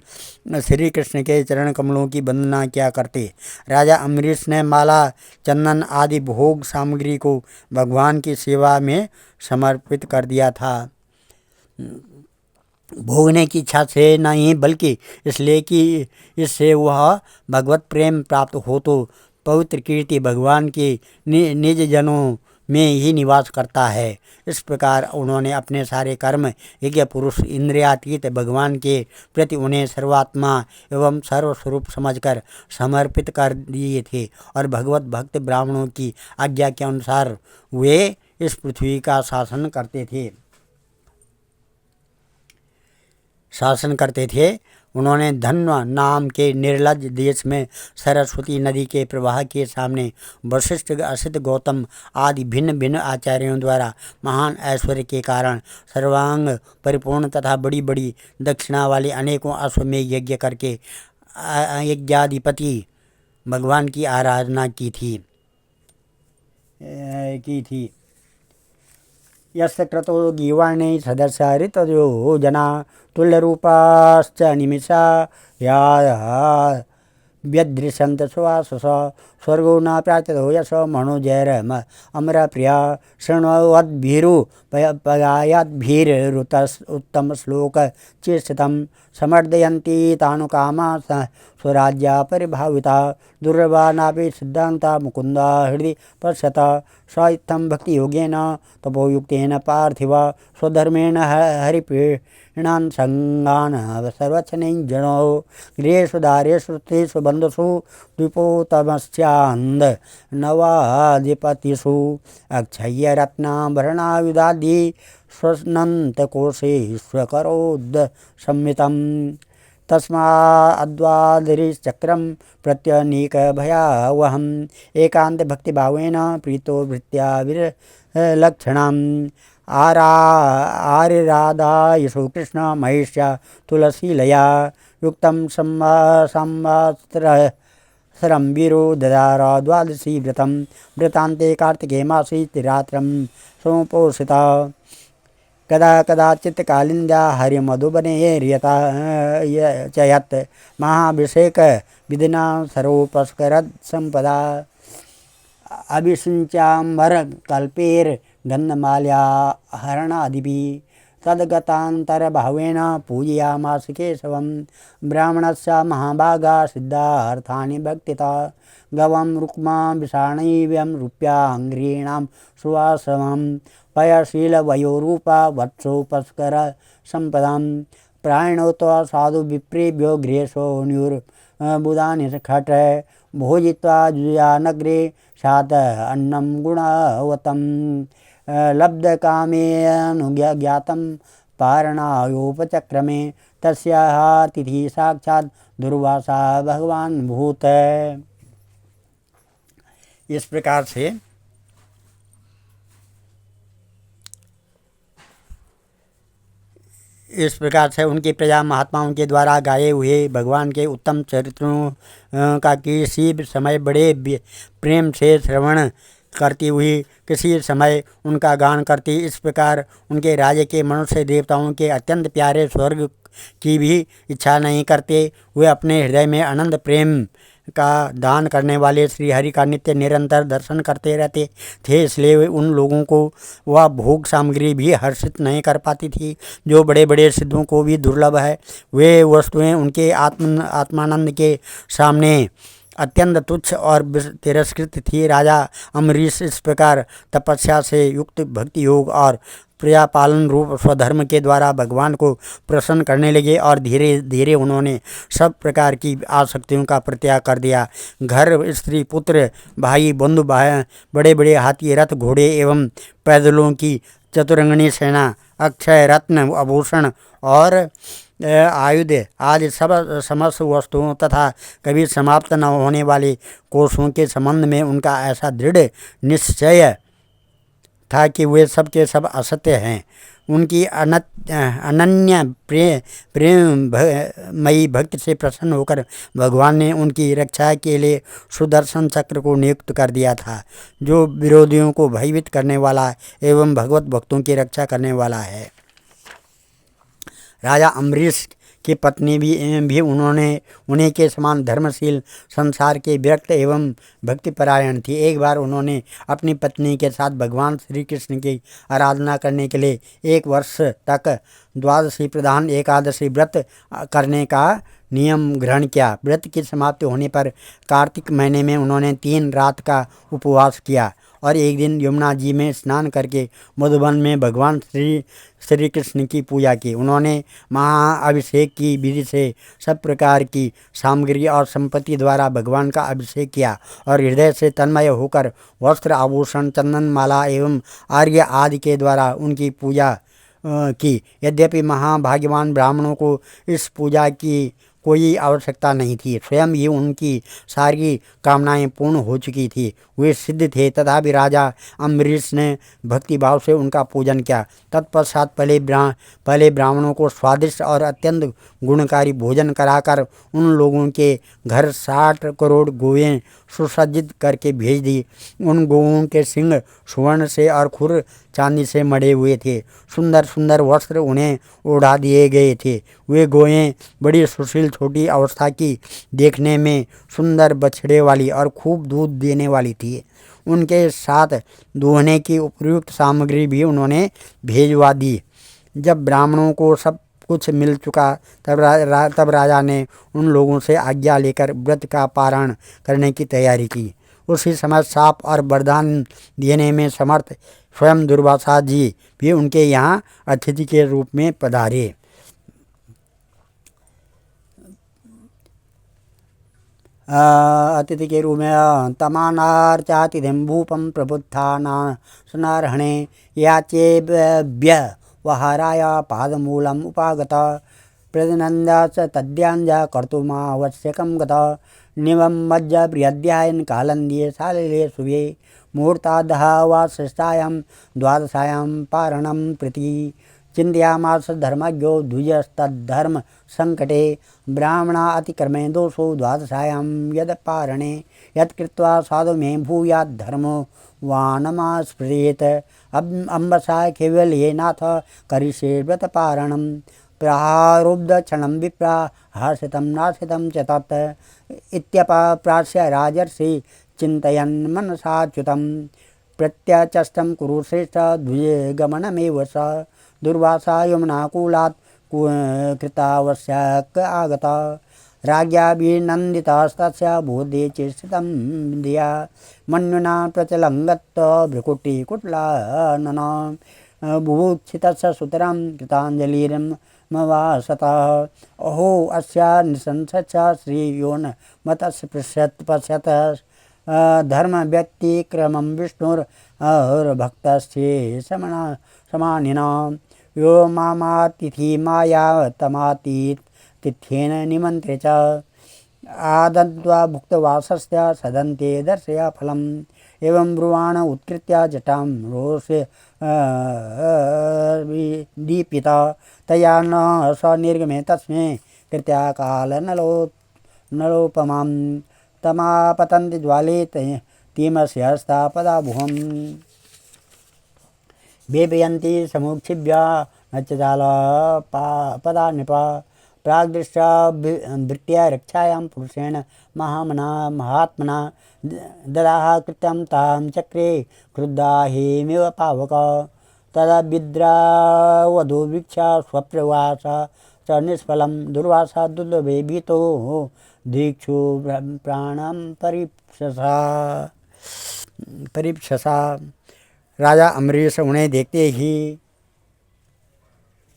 श्री कृष्ण के चरण कमलों की वंदना किया करते। राजा अम्बरीश ने माला, चंदन आदि भोग सामग्री को भगवान की सेवा में समर्पित कर दिया था। भोगने की इच्छा से नहीं, बल्कि इसलिए कि इससे वह भगवत प्रेम प्राप्त हो तो पवित्र कीर्ति भगवान के निज जनों में ही निवास करता है। इस प्रकार उन्होंने अपने सारे कर्म यज्ञ पुरुष इंद्रियातीत भगवान के प्रति उन्हें सर्वात्मा एवं सर्वस्वरूप समझकर समर्पित कर दिए थे और भगवत भक्त ब्राह्मणों की आज्ञा के अनुसार वे इस पृथ्वी का शासन करते थे। उन्होंने धन्व नाम के निर्लज देश में सरस्वती नदी के प्रवाह के सामने वशिष्ठ, असित, गौतम आदि भिन्न भिन्न आचार्यों द्वारा महान ऐश्वर्य के कारण सर्वांग परिपूर्ण तथा बड़ी बड़ी दक्षिणा वाले अनेकों अश्वमेध यज्ञ करके यज्ञाधिपति भगवान की आराधना की थी। यस्य क्रतो गीवाणे सदस्य ऋतयो जना तुल्यरूपाश्च निमिषा या व्यदृशन्त सुवासस स्वर्गो न प्रार्थतो यश मनोजैरम अमरप्रिया शृण्वद्भिरुपगायद्भिरुत्तम श्लोक चेष्टितं समर्दयन्ति तानुकामा स्वराज्या परिभाविता दुर्लभानापि सिद्धान्ता मुकुन्दा हृदि पश्यत स इत्थं भक्तियोगेन तपोयुक्तेन पार्थिव स्वधर्मेण हरिप्रीणान् संगान् सर्वच्छनैर्जनो गृहेषु दारेषु तेषु बन्धुषु द्विपोतमस्यान्द नवाधिपतिषु अक्षय्य रत्नाभरणायुधादि स्वनन्तकोशे स्वकरोद् संमितं तस्माद्वादिचक्रं प्रत्यनीकभयावहम् एकान्त भक्तिभावेन प्रीतो भृत्या विलक्षणम् आर्यराधायशो कृष्ण महेश्या तुलसीलया युक्तं संवत्सरं वीरो ददार द्वादशी व्रतान्ते कार्तिके मासे रात्रं समुपोषिता कदाचित् कालिन्द्या हरिमधुबने रियता च यत् महाभिषेक विधिना सर्वोपस्करत् संपदा अभिषिञ्चाम्बरकल्पैर्गन्धमाल्या हरणादिभिः तद्गतान्तरभावेन पूजयामास केशवं ब्राह्मणस्य महाभागा सिद्धार्थानि भक्तिता गवं रुक्मा विषाणैव्यं रूप्याङ्घ्रीणां सुवासवं पयशीलवयोरूपा वत्सोपस्कर सम्पदां प्रायणोत्वा साधु विप्रेभ्यो गृहेशो न्यूर्बुधानि खट भोजित्वा जुयानग्रे सात अन्नं गुणवतं लब्धकामेऽनुज्ञातं पारणायोपचक्रमे तस्याः तिथि साक्षात् दुर्वासा भगवान भूत। इस प्रकार से उनकी प्रजा महात्माओं के द्वारा गाए हुए भगवान के उत्तम चरित्रों का किसी समय बड़े प्रेम से श्रवण करती हुई, किसी समय उनका गान करती। इस प्रकार उनके राज्य के मनुष्य देवताओं के अत्यंत प्यारे स्वर्ग की भी इच्छा नहीं करते। वे अपने हृदय में आनंद प्रेम का दान करने वाले श्री हरि का नित्य निरंतर दर्शन करते रहते थे, इसलिए उन लोगों को वह भोग सामग्री भी हर्षित नहीं कर पाती थी जो बड़े बड़े सिद्धों को भी दुर्लभ है। वे वस्तुएं उनके आत्मानंद के सामने अत्यंत तुच्छ और तिरस्कृत थी। राजा अम्बरीश इस प्रकार तपस्या से युक्त भक्ति योग और प्रजापालन रूप स्वधर्म के द्वारा भगवान को प्रसन्न करने लगे और धीरे धीरे उन्होंने सब प्रकार की आसक्तियों का परित्याग कर दिया। घर, स्त्री, पुत्र, भाई, बंधु, बड़े बड़े हाथी, रथ, घोड़े एवं पैदलों की चतुरंगनी सेना, अक्षय रत्न, आभूषण और आयुध आदि सब समस्त वस्तुओं तथा कभी समाप्त न होने वाले कोषों के संबंध में उनका ऐसा दृढ़ निश्चय था कि वे सब के सब असत्य हैं। उनकी अनन्य प्रेममयी भक्ति से प्रसन्न होकर भगवान ने उनकी रक्षा के लिए सुदर्शन चक्र को नियुक्त कर दिया था, जो विरोधियों को भयभीत करने वाला एवं भगवत भक्तों की रक्षा करने वाला है। राजा अम्बरीश की पत्नी भी उन्हीं के समान धर्मशील, संसार के विरक्त एवं भक्तिपरायण थी। एक बार उन्होंने अपनी पत्नी के साथ भगवान श्री कृष्ण की आराधना करने के लिए 1 वर्ष तक द्वादशी प्रधान एकादशी व्रत करने का नियम ग्रहण किया। व्रत की समाप्ति होने पर कार्तिक महीने में उन्होंने 3 रात का उपवास किया और एक दिन यमुना जी में स्नान करके मधुबन में भगवान श्री कृष्ण की पूजा की। उन्होंने महाअभिषेक की विधि से सब प्रकार की सामग्री और संपत्ति द्वारा भगवान का अभिषेक किया और हृदय से तन्मय होकर वस्त्र, आभूषण, चंदन माला एवं आर्घ्य आदि के द्वारा उनकी पूजा की। यद्यपि महाभाग्यवान ब्राह्मणों को इस पूजा की कोई आवश्यकता नहीं थी, स्वयं ही उनकी सारी कामनाएं पूर्ण हो चुकी थी, वे सिद्ध थे। तथापि राजा अम्बरीश ने भक्तिभाव से उनका पूजन किया। तत्पश्चात पहले ब्राह्मणों को स्वादिष्ट और अत्यंत गुणकारी भोजन कराकर उन लोगों के घर 60 करोड़ गौएं सुसज्जित करके भेज दी। उन गौओं के सिंग स्वर्ण से और खुर चांदी से मढ़े हुए थे। सुंदर सुंदर वस्त्र उन्हें ओढ़ा दिए गए थे। वे गौएं बड़ी सुशील, छोटी अवस्था की, देखने में सुंदर बछड़े वाली और खूब दूध देने वाली थी। उनके साथ दूहने की उपयुक्त सामग्री भी उन्होंने भेजवा दी। जब ब्राह्मणों को सब कुछ मिल चुका तब राजा ने उन लोगों से आज्ञा लेकर व्रत का पारण करने की तैयारी की। उसी समय शाप और वरदान देने में समर्थ स्वयं दुर्वासा जी भी उनके यहाँ अतिथि के रूप में पधारे। अतिथि के रूप में तमानार्चातिथिं भूपं प्रबुद्धाना सुनारहणे याचेभ्य वहाराय पादमूलम् उपागत प्रतिनंद च तद्यांज कर्तुमावश्यकं गत निवमज्ज बृहद्यायन कालंदिये सालिले शुभे मुहूर्तादः वा श्रेष्ठायां द्वादशायां पारणं प्रति चिंतयामास धर्मज्ञो द्विजस्तद्धर्म संकटे ब्राह्मणा अतिक्रमे दोषो द्वादशायां यद पारणे यत्कृत्वा साधु मे भूयात् धर्मो वानमास्पृशेत् अम्बसा केवल्ये नाथ करिष्ये व्रत पारणं प्रहारोब्ध क्षणं विप्रा हर्षितं नाशितं च तत् इत्यपप्रास्य राजर्षि चिन्तयन् मनसाच्युतं प्रत्यचष्टं कुरु श्रेष्ठ द्विजगमनमेव स दुर्वासा यमुनाकूलात् कृतावश्यक आगत राज्ञाभिनन्दितस्तस्य बोधे चेष्टितं धिया मन्युना प्रचलङ्गत् भ्रुकुटिकुटलानन बुभुक्षितस्य सुतरां कृताञ्जलिर्मवासतः। अहो अस्या नृशंसस्य श्रेयो न मतस्य पश्यत धर्म व्यक्तिक्रमं विष्णुर्भक्तस्य समानिनां यो मामातिथि माया तमातीत तिथ्येन निमन्त्रे च आदत्वा भुक्तवासस्य सदन्ते दर्शया फलम् एवं ब्रुवाण उत्कृत्य जटां रोषे दीपिता तया न स निर्गमे तस्मै कृत्या काल नलोपमां तमापतन्ति ज्वाले तीमस्य हस्तापदाभुवम् बेबयन्ति समुक्षिभ्या नच्चाल पदा नृप प्राग्दृष्टा वृत्त्या रक्षायां पुरुषेण महात्मना ददाह कृत्यं तां चक्रे क्रुद्धा हेमेव पावक तदा विद्रावधो वीक्षा स्वप्रवास च निष्फलं दुर्वासा दुर्लभे भीतो दीक्षु प्राणं परीक्षसा। राजा अम्बरीश उन्हें देखते ही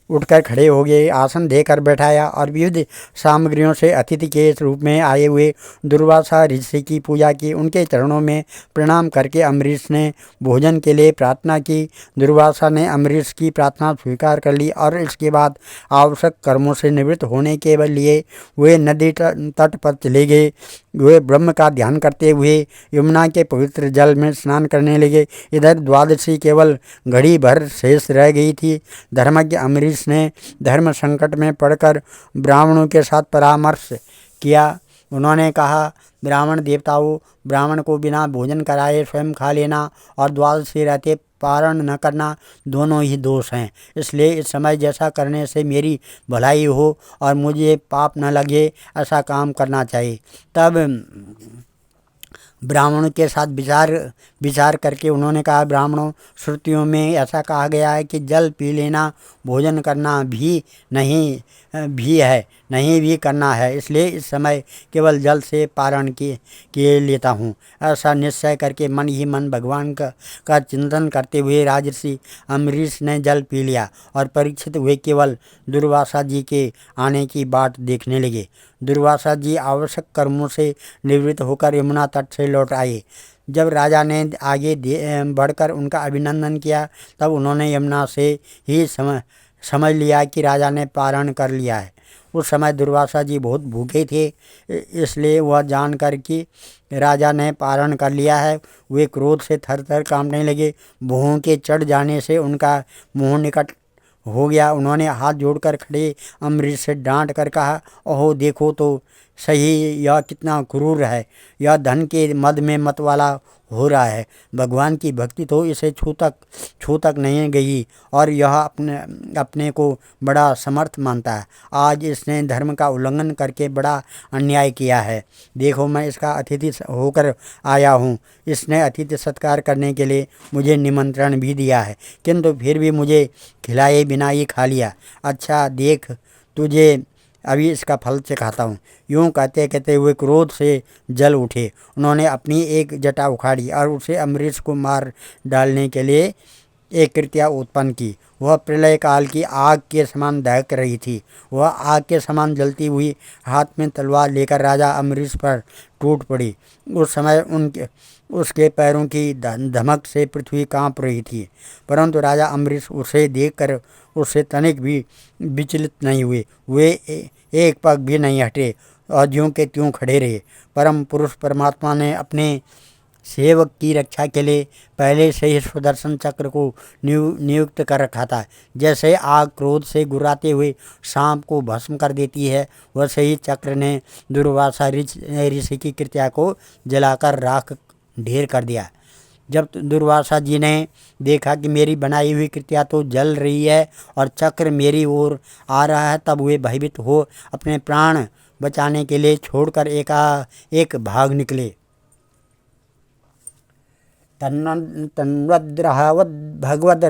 उठकर खड़े हो गए, आसन देकर बैठाया और विविध सामग्रियों से अतिथि के रूप में आए हुए दुर्वासा ऋषि की पूजा की। उनके चरणों में प्रणाम करके अम्बरीश ने भोजन के लिए प्रार्थना की। दुर्वासा ने अम्बरीश की प्रार्थना स्वीकार कर ली और इसके बाद आवश्यक कर्मों से निवृत्त होने के लिए वे नदी तट पर चले गए। वे ब्रह्म का ध्यान करते हुए यमुना के पवित्र जल में स्नान करने लगे। इधर द्वादशी केवल घड़ी भर शेष रह गई थी। धर्मज्ञ अम्बरीश ने धर्म संकट में पड़कर ब्राह्मणों के साथ परामर्श किया। उन्होंने कहा, ब्राह्मण देवताओं, ब्राह्मण को बिना भोजन कराए स्वयं खा लेना और द्वादशी रहते पारण न करना दोनों ही दोष हैं। इसलिए इस समय जैसा करने से मेरी भलाई हो और मुझे पाप न लगे ऐसा काम करना चाहिए। तब ब्राह्मणों के साथ विचार करके उन्होंने कहा, ब्राह्मणों, श्रुतियों में ऐसा कहा गया है कि जल पी लेना भोजन करना भी नहीं भी करना है, इसलिए इस समय केवल जल से पारण किए लेता हूँ। ऐसा निश्चय करके मन ही मन भगवान का चिंतन करते हुए राजर्षि अम्बरीश ने जल पी लिया और परीक्षित हुए केवल दुर्वासा जी के आने की बाट देखने लगे। दुर्वासा जी आवश्यक कर्मों से निवृत्त होकर यमुना तट से लौट आए। जब राजा ने आगे बढ़कर उनका अभिनंदन किया तब उन्होंने यमुना से ही समझ लिया कि राजा ने पारण कर लिया है। उस समय दुर्वासा जी बहुत भूखे थे, इसलिए वह जानकर कि राजा ने पारण कर लिया है वे क्रोध से थर-थर कांपने लगे। भूहों के चढ़ जाने से उनका मुंह निकट हो गया। उन्होंने हाथ जोड़कर खड़े अम्बरीश से डांट कर कहा, ओहो देखो तो सही यह कितना क्रूर है, यह धन के मद में मत वाला हो रहा है। भगवान की भक्ति तो इसे छू तक नहीं गई और यह अपने को बड़ा समर्थ मानता है। आज इसने धर्म का उल्लंघन करके बड़ा अन्याय किया है। देखो, मैं इसका अतिथि होकर आया हूँ। इसने अतिथि सत्कार करने के लिए मुझे निमंत्रण भी दिया है, किंतु फिर भी मुझे खिलाए बिना ही खा लिया। अच्छा देख, तुझे अभी इसका फल चखाता हूँ। यूँ कहते कहते हुए क्रोध से जल उठे। उन्होंने अपनी एक जटा उखाड़ी और उसे अम्बरीश को मार डालने के लिए एक कृत्या उत्पन्न की। वह प्रलय काल की आग के समान दहक रही थी। वह आग के समान जलती हुई हाथ में तलवार लेकर राजा अम्बरीश पर टूट पड़ी। उस समय उसके पैरों की धमक से पृथ्वी कांप रही थी, परंतु राजा अम्बरीश उसे देखकर उससे तनिक भी विचलित नहीं हुए। वे एक पग भी नहीं हटे और ज्यों के त्यों खड़े रहे। परम पुरुष परमात्मा ने अपने सेवक की रक्षा के लिए पहले से ही सुदर्शन चक्र को नियुक्त कर रखा था। जैसे आग क्रोध से गुर्राते हुए सांप को भस्म कर देती है, वैसे ही चक्र ने दुर्वासा ऋषि की कृत्या को जलाकर राख ढेर कर दिया। जब दुर्वासा जी ने देखा कि मेरी बनाई हुई कृत्या तो जल रही है और चक्र मेरी ओर आ रहा है, तब वे भयभीत हो अपने प्राण बचाने के लिए छोड़कर एक भाग निकले। तन्वद्रहवद् भगवद्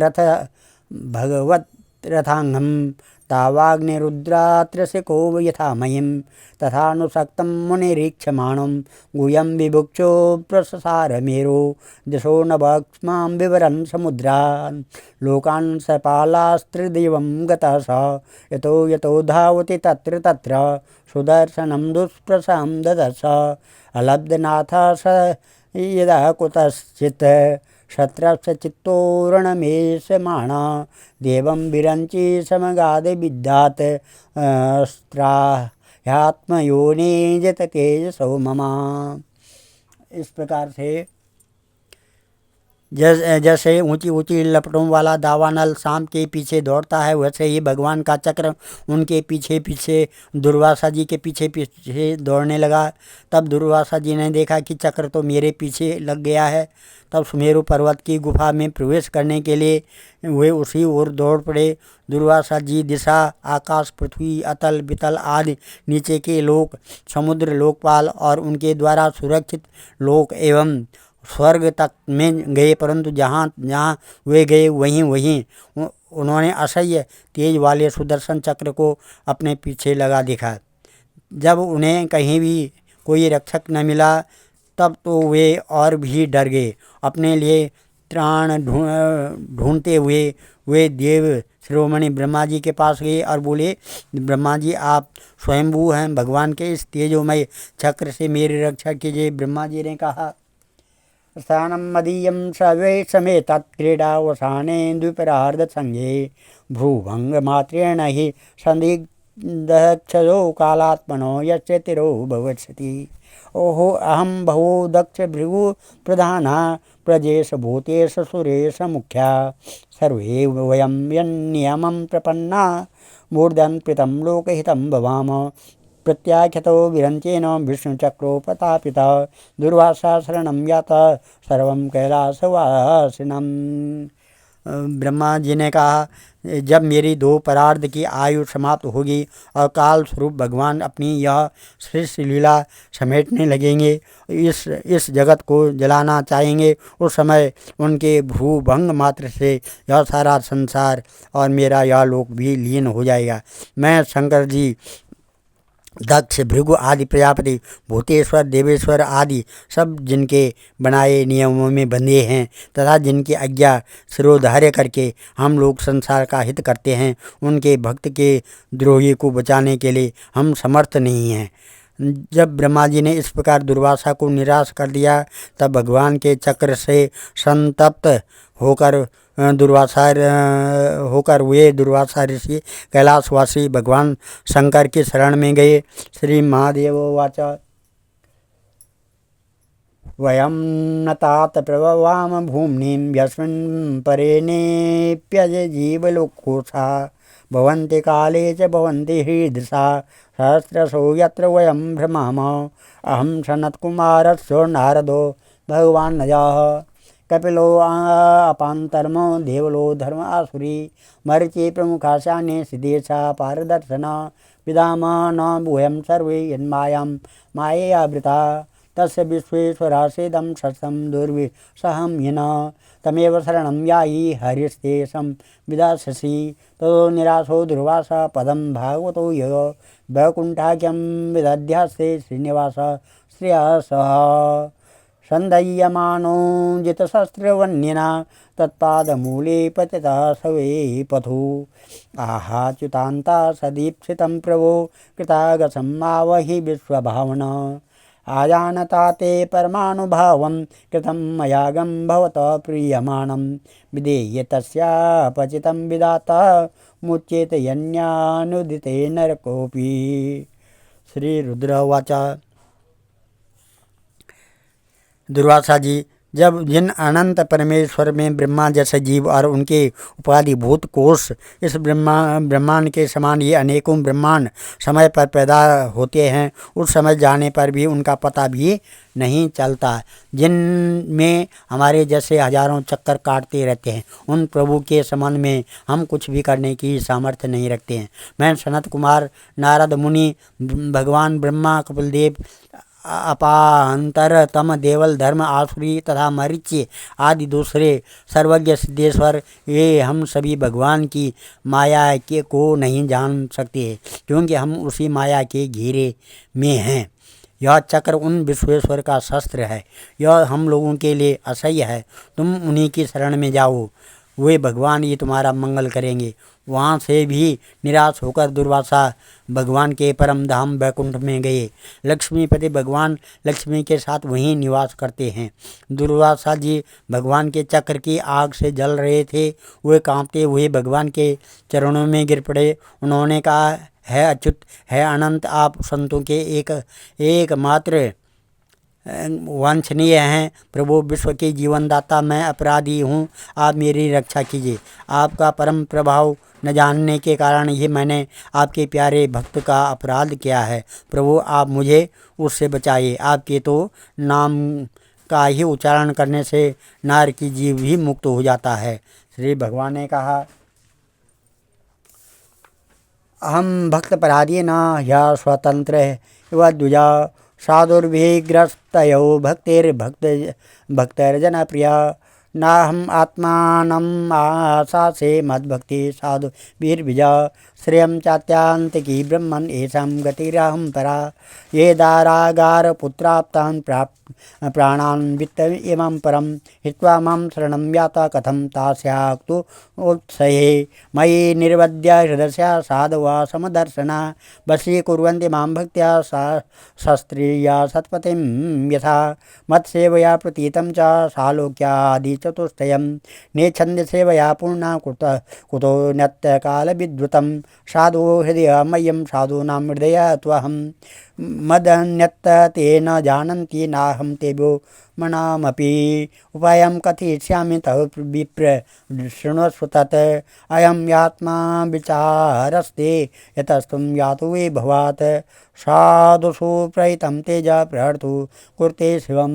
रथांगम तावाग्निरुद्रात्रसिको यथा महिं तथानुसक्तं मुनिरीक्षमाणं गुह्यं विभुक्षो प्रससार मेरो दिशो न भक्ष्मां विवरन् समुद्रान् लोकान् सपालास्त्रिदिवं गतः स यतो यतो धावति तत्र तत्र सुदर्शनं दुष्प्रसां ददर्श अलब्धनाथ स यदा कुतश्चित् शत्रस्य चित्तोरणमेषमाण देवं विरञ्चि समगाद विद्यात् स्त्राह्यात्मयोनि जततेजसो मम। इस प्रकार से जैसे ऊंची ऊंची लपटों वाला दावानल सांप के पीछे दौड़ता है, वैसे ही भगवान का चक्र उनके पीछे पीछे दुर्वासा जी के पीछे पीछे दौड़ने लगा। तब दुर्वासा जी ने देखा कि चक्र तो मेरे पीछे लग गया है। तब सुमेरु पर्वत की गुफा में प्रवेश करने के लिए वे उसी ओर दौड़ पड़े। दुर्वासा जी दिशा, आकाश, पृथ्वी, अतल बितल आदि नीचे के लोक, समुद्र, लोकपाल और उनके द्वारा सुरक्षित लोक एवं स्वर्ग तक में गए, परंतु जहाँ जहाँ वे गए वहीं वहीं उन्होंने असह्य तेज वाले सुदर्शन चक्र को अपने पीछे लगा देखा। जब उन्हें कहीं भी कोई रक्षक न मिला तब तो वे और भी डर गए। अपने लिए त्राण ढूंढते हुए वे देव शिरोमणि ब्रह्मा जी के पास गए और बोले, ब्रह्मा जी आप स्वयंभू हैं, भगवान के इस तेजोमय चक्र से मेरी रक्षा कीजिए। ब्रह्मा जी ने कहा, स्थानं मदीयं सवे समेत क्रीडावसाने द्विपरार्ध संगे भ्रूभंगमात्रेण हि संदिग्धक्षजो कालात्मनो यस्य तिरो भविष्यति। ओहो अहं भवो दक्ष भृगु प्रधाना प्रजेश भूतेश सुरेश मुख्या सर्वे वयं यन्नियमं प्रपन्ना मूर्धन् प्रीतं लोकहितं भवाम। प्रत्याख्यतो विरंचेन विष्णुचक्रोपतापिता दुर्वासा शरणं याता सर्वं कैलासवासिनम्। ब्रह्मा जी ने कहा, जब मेरी 2 परार्ध की आयु समाप्त होगी और काल स्वरूप भगवान अपनी यह श्रेष्ठ लीला समेटने लगेंगे, इस जगत को जलाना चाहेंगे, उस समय उनके भ्रूभंग मात्र से यह सारा संसार और मेरा यह लोक भी लीन हो जाएगा। मैं शंकर जी, दक्ष, भृगु आदि प्रजापति, भूतेश्वर, देवेश्वर आदि सब जिनके बनाए नियमों में बंधे हैं तथा जिनकी आज्ञा शिरोधार्य करके हम लोग संसार का हित करते हैं, उनके भक्त के द्रोही को बचाने के लिए हम समर्थ नहीं हैं। जब ब्रह्मा जी ने इस प्रकार दुर्वासा को निराश कर दिया तब भगवान के चक्र से संतप्त होकर वे दुर्वासा ऋषि कैलाशवासी भगवान शंकर की शरण में गए। श्री महादेव वाच, वयं नतात प्रभवाम भूम्निं यस्मिन् परेणेप्यज जीवलोकोषा भवन्ति काले च भवन्ति हीदृशा सहस्रशो यत्र वयं भ्रमाम। अहं सनत्कुमारस्य नारदो भगवान् नजः कपिलो अपान्तर्मो देवलो धर्म आसुरी मरीचि प्रमुखाशाने सिद्धेशा पारदर्शना विदाम न वयं सर्वे यन्मायां माययावृता तस्य विश्वेश्वरासेदं शतं दुर्विसहं येन तमेव शरणं यायि हरिस्तेषं विदास्यसि। ततो निराशो दुर्वासा पदं भागवतो य वैकुण्ठाख्यं विदध्यास्ते श्रीनिवास श्रियः सह संदह्यमानो जितशस्त्रवन्यना तत्पादमूले पतितः सवे पथु आहाच्युतान्ता सदीप्सितं प्रभो कृतागसं आवहि विश्वभावना आजानता ते परमानुभावं कृतं मयागं भवतः प्रीयमाणं विधेय तस्यापचितं विधाता मुच्येत यन्यानुदिते नरकोऽपि। श्री रुद्र उवाच, दुर्वासा जी, जब जिन अनंत परमेश्वर में ब्रह्मा जैसे जीव और उनके उपाधि भूत कोष इस ब्रह्मांड के समान ये अनेकों ब्रह्मांड समय पर पैदा होते हैं, उस समय जाने पर भी उनका पता भी नहीं चलता, जिनमें हमारे जैसे हजारों चक्कर काटते रहते हैं, उन प्रभु के संबंध में हम कुछ भी करने की सामर्थ्य नहीं रखते हैं। मैं सनत कुमार, नारद मुनि, भगवान ब्रह्मा, कपिलदेव अपांतर तम देवल धर्म आसुरी तथा मरीचि आदि दूसरे सर्वज्ञ सिद्धेश्वर, ये हम सभी भगवान की माया के को नहीं जान सकते, क्योंकि हम उसी माया के घेरे में हैं। यह चक्र उन विश्वेश्वर का शस्त्र है, यह हम लोगों के लिए असह्य है। तुम उन्हीं की शरण में जाओ, वे भगवान ही तुम्हारा मंगल करेंगे। वहाँ से भी निराश होकर दुर्वासा भगवान के परम धाम वैकुंठ में गए। लक्ष्मीपति भगवान लक्ष्मी के साथ वहीं निवास करते हैं। दुर्वासा जी भगवान के चक्र की आग से जल रहे थे। वे कांपते हुए भगवान के चरणों में गिर पड़े। उन्होंने कहा, है अच्युत, है अनंत, आप संतों के एकमात्र वांछनीय हैं। प्रभु विश्व के जीवनदाता, मैं अपराधी हूँ, आप मेरी रक्षा कीजिए। आपका परम प्रभाव न जानने के कारण ही मैंने आपके प्यारे भक्त का अपराध किया है। प्रभु आप मुझे उससे बचाइए। आपके तो नाम का ही उच्चारण करने से नार की जीव भी मुक्त हो जाता है। श्री भगवान ने कहा, अहम भक्त पराधी न ह्य स्वतंत्र इव द्विजा साधुर्भिग्रस्तयो भक्तिर्जन प्रिया नाहम आत्मानम आशासे मद्भक्ति साधु वीरविजा श्रेयम चात्यांतिकी ब्रह्मन एषां गतिरहं परा ये दारागार पुत्राप्तान् प्राणान् वित्त इमं परम हित्वा मम शरणं याता कथं तास्याक्तु उत्सहे मयि निर्वद्य हृदस्या साधवा समदर्शना वशीकुर्वन्ति मां भक्त्या शस्त्रीया सत्पतिं यथा मत्सेवया प्रतीतं च सालोक्यादि चतुष्टयं नेच्छन्द सेवया पूर्णा कुतो नत्यकालविद्वतं साधु हृदयमय्यं साधूनां हृदय त्वहं मदन्यत्त ते न जानन्ति नाहं तेभ्यो मनामपि उपायं कथयिष्यामि तव विप्र शृणुष्व तत् अयं यात्मा विचारस्ते यतस्त्वं यातु वे भवात् साधुषु प्रहितं तेज प्रहर्तु कुर्ते शिवं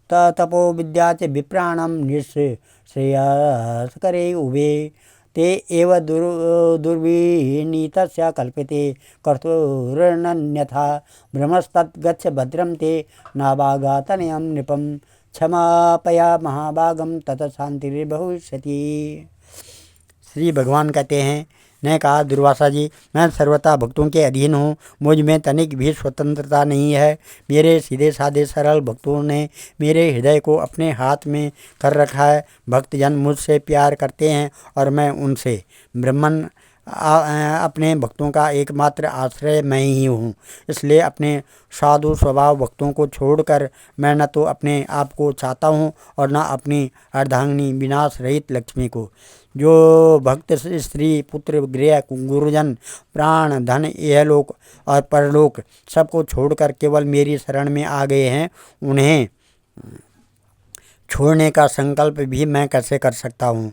तपो विद्या च विप्राणं निःश्रेयस्करे उभे ते एव दुर्विनीतस्य कल्पते कर्तुर्नन्यथा भ्रमस्तत् गच्छ भद्रं ते नाभागातनयं नृपं क्षमापया महाभागम तत शांतिर्भविष्यति। श्री भगवान कहते हैं, ने कहा, दुर्वासा जी, मैं सर्वथा भक्तों के अधीन हूँ, मुझ में तनिक भी स्वतंत्रता नहीं है। मेरे सीधे साधे सरल भक्तों ने मेरे हृदय को अपने हाथ में कर रखा है। भक्तजन मुझसे प्यार करते हैं और मैं उनसे। ब्रह्मन अपने भक्तों का एकमात्र आश्रय मैं ही हूँ, इसलिए अपने साधु स्वभाव भक्तों को छोड़कर मैं न तो अपने आप को चाहता हूँ और न अपनी अर्धांगिनी विनाश रहित लक्ष्मी को। जो भक्त स्त्री पुत्र गृह गुरुजन प्राण धन इहलोक और परलोक सबको छोड़कर केवल मेरी शरण में आ गए हैं, उन्हें छोड़ने का संकल्प भी मैं कैसे कर सकता हूँ।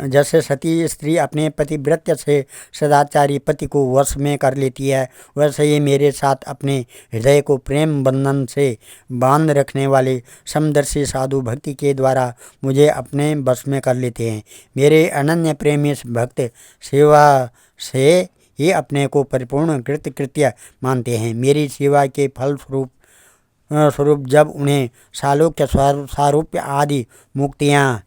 जैसे सती स्त्री अपने पतिव्रत्य से सदाचारी पति को वश में कर लेती है, वैसे ही मेरे साथ अपने हृदय को प्रेम बंधन से बांध रखने वाले समदर्शी साधु भक्ति के द्वारा मुझे अपने वश में कर लेते हैं। मेरे अनन्य प्रेमी भक्त सेवा से ही अपने को परिपूर्ण कृत्य मानते हैं। मेरी सेवा के फल स्वरूप जब उन्हें सालोक्य सारूप्य आदि मुक्तियाँ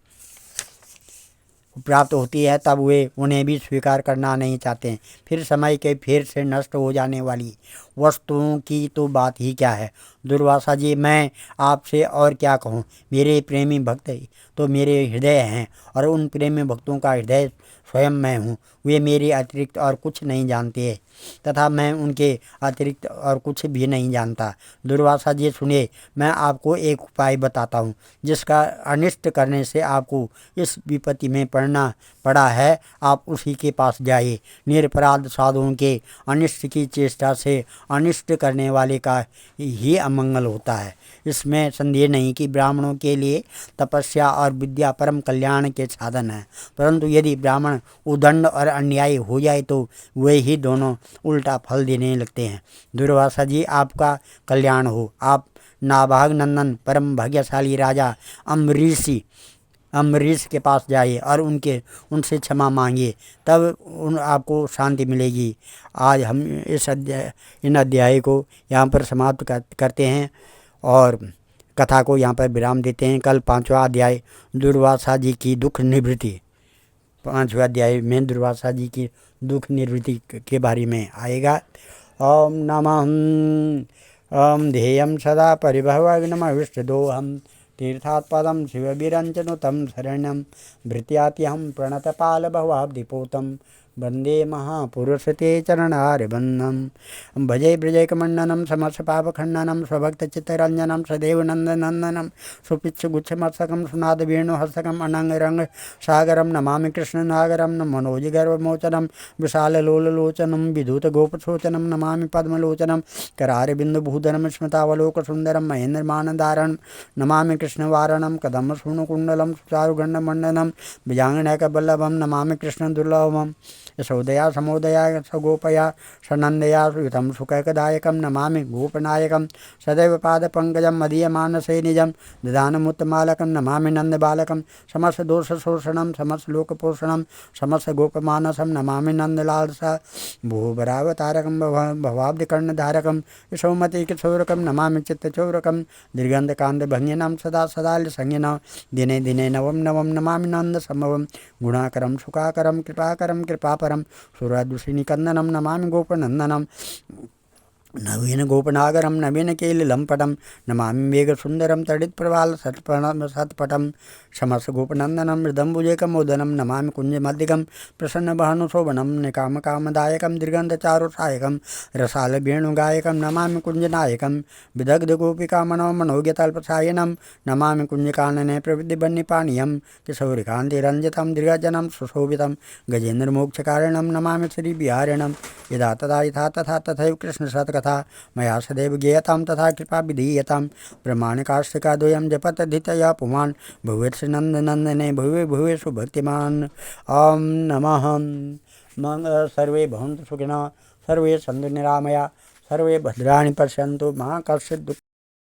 प्राप्त होती है, तब वे उन्हें भी स्वीकार करना नहीं चाहते। फिर समय के फिर से नष्ट हो जाने वाली वस्तुओं की तो बात ही क्या है। दुर्वासा जी, मैं आपसे और क्या कहूँ। मेरे प्रेमी भक्त तो मेरे हृदय हैं और उन प्रेमी भक्तों का हृदय स्वयं मैं हूँ। वे मेरे अतिरिक्त और कुछ नहीं जानते तथा मैं उनके अतिरिक्त और कुछ भी नहीं जानता। दुर्वासा जी सुनिए, मैं आपको एक उपाय बताता हूँ जिसका अनिष्ट करने से आपको इस विपत्ति में पड़ना पड़ा है। आप उसी के पास जाइए। निरपराध साधुओं के अनिष्ट की चेष्टा से अनिष्ट करने वाले का ही अमंगल होता है। इसमें संदेह नहीं कि ब्राह्मणों के लिए तपस्या और विद्या परम कल्याण के साधन है, परंतु यदि ब्राह्मण उदंड और अन्यायी हो जाए तो वे ही दोनों उल्टा फल देने लगते हैं। दुर्वासा जी, आपका कल्याण हो। आप नाभाग नंदन परम भाग्यशाली राजा अम्बरीश के पास जाइए और उनसे क्षमा मांगिए, तब आपको शांति मिलेगी। आज हम इन अध्याय को यहाँ पर समाप्त करते हैं और कथा को यहाँ पर विराम देते हैं। कल 5वां अध्याय दुर्वासा जी की दुख निवृत्ति, 5वें अध्याय में दुर्वासा जी की दुख निवृत्ति के बारे में आएगा। ओम नमः ओम ध्येयं सदा परिभवग्नमविष्टदोहं तीर्थात्पदं शिवविरञ्चनुतं शरणं भृत्यात्यहं प्रणतपालभवाब्धिपूतं वन्दे महापुरुषते चरणारविन्दं। भजे ब्रजैकमण्डनं समस्तपापखण्डनं स्वभक्तचित्तरञ्जनं सदैव नन्दनन्दनं सुपिच्छगुच्छमस्तकं सुनादवेणुहस्तकम् अनङ्गरङ्ग सागरं नमामि कृष्णनागरं मनोजगर्वमोचनं विशाललोललोचनं विधूतगोपशोचनं नमामि पद्मलोचनं करारविन्दभूधरं स्मितावलोकसुन्दरं महेन्द्रमानधारणं नमामि कृष्णवारणं कदम्बसूनुकुण्डलं सुचारुगण्डमण्डनं विजाङ्गनैकवल्लभं नमामि कृष्णदुर्लभम्। यशोदया समोदया सगोपया सनन्दया युतं सुखकदायकं नमामि गोपनायकं सदैव पादपङ्कजं मदीयमानसे निजं ददानमुत्तमालकं नमामि नन्दबालकं समस्तदोषशोषणं समस्तलोकपोषणं समस्तगोपमानसं नमामि नन्दलालसा भूभरावतारकं भवाब्धिकर्णधारकं यशोमतिकिशोरकं नमामि चित्तचोरकं दीर्घन्धकान्तभङ्गिनं सदा सदालसंज्ञनं दिने दिने नवं नवं नमामि नन्दसम्भवं गुणाकरं सुखाकरं कृपाकरं कृपापरं सुरदुषिनिकन्दनं नमामि गोपनन्दनं नवीन गोपनागरं नवीन केलिलम्पटं नमामि मेघसुन्दरं तडितप्रवाल सत्पटं समस्त गोपनन्दनं मृदम्बुजैकमोदनं नमामि कुञ्जमध्यगं प्रसन्नभानुशोभनं निकामकामदायकं दीर्घन्धचारुसायकं रसालवेणुगायकं नमामि कुञ्जनायकं विदग्धगोपिकामनो मनोज्ञतल्पसायनं नमामि कुञ्जकानने प्रविद्धिवह्निपानीयं किशोरिकान्तिरञ्जितं दीर्घजनं सुशोभितं गजेन्द्रमोक्षकारणं नमामि श्रीविहारिणं यदा तदा यथा तथा तथैव कृष्णसत्कथा मया सदैव ज्ञेयतां तथा कृपा विधीयतां प्रमाणिकाष्टिकाद्वयं जपतधितया पुमान् भुवेत्सनन्दनन्दने भुवे भुवेषु भक्तिमान्। ओम नमः सर्वे भवन्तु सुखिनः सर्वे सन्तु निरामया सर्वे भद्राणि पश्यन्तु मा कश्चित्